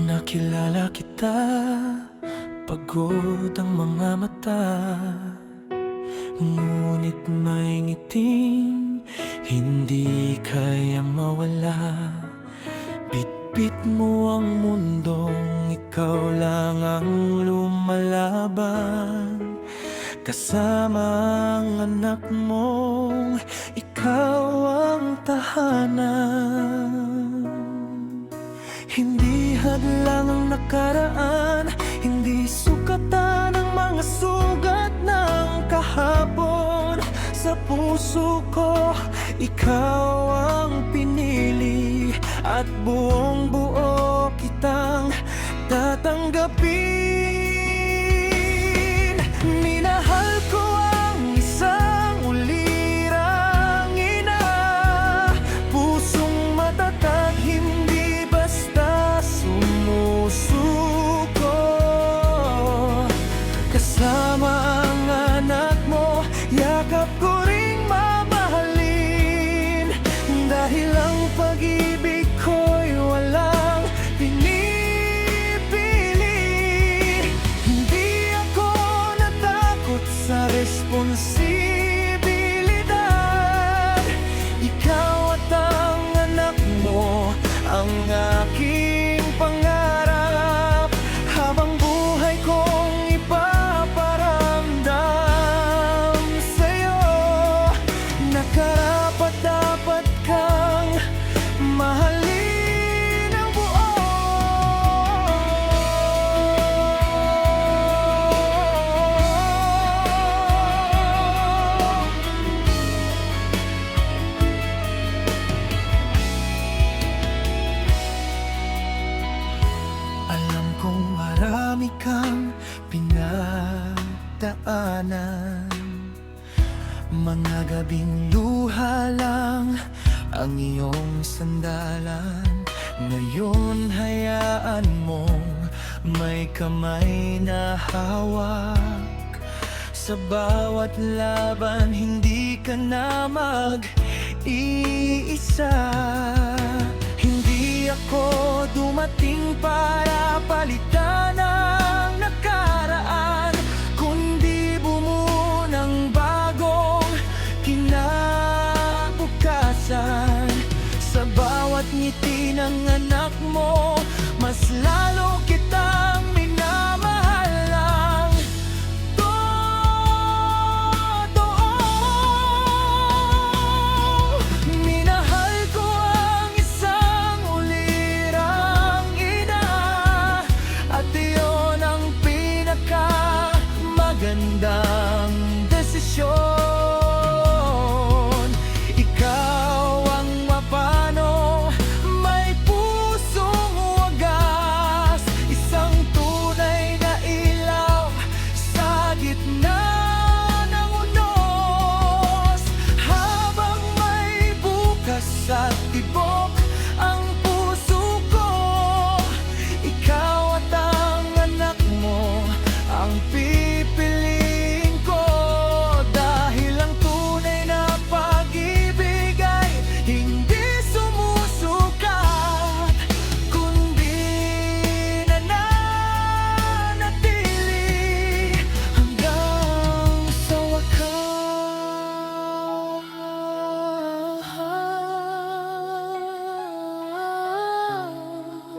Nakilala kita, pagod ang mga mata, ngunit may ngiting hindi kaya mawala. Bitbit mo ang mundong ikaw lang ang lumalaban, kasama ang anak mong ikaw ang tahanan. Hindi hadlang ang nakaraan, hindi sukatan ang mga sugat ng kahapon. Sa puso ko, ikaw ang pinili, at buong buo kitang tatanggapin. Minahal ko ang isang ulirang ina, pusong matatag, hindi basta sumusuko. Kasama ang anak mo, yakap ko ring mamahalin, dahil ang pag-ibig ko'y walang pinipili. Hindi ako natakot sa responsibilidad, ikaw at ang anak mo ang aking pangarap. Habang buhay kong ipaparamdam sa'yo na karapat-dapat kang mahalin ang buo. Alam kong marami kang pinagdaanan, mga gabing luha lang ang iyong sandalan. Ngayon hayaan mong may kamay na hawak, sa bawat laban hindi ka na mag-iisa. Hindi ako dumating para palitan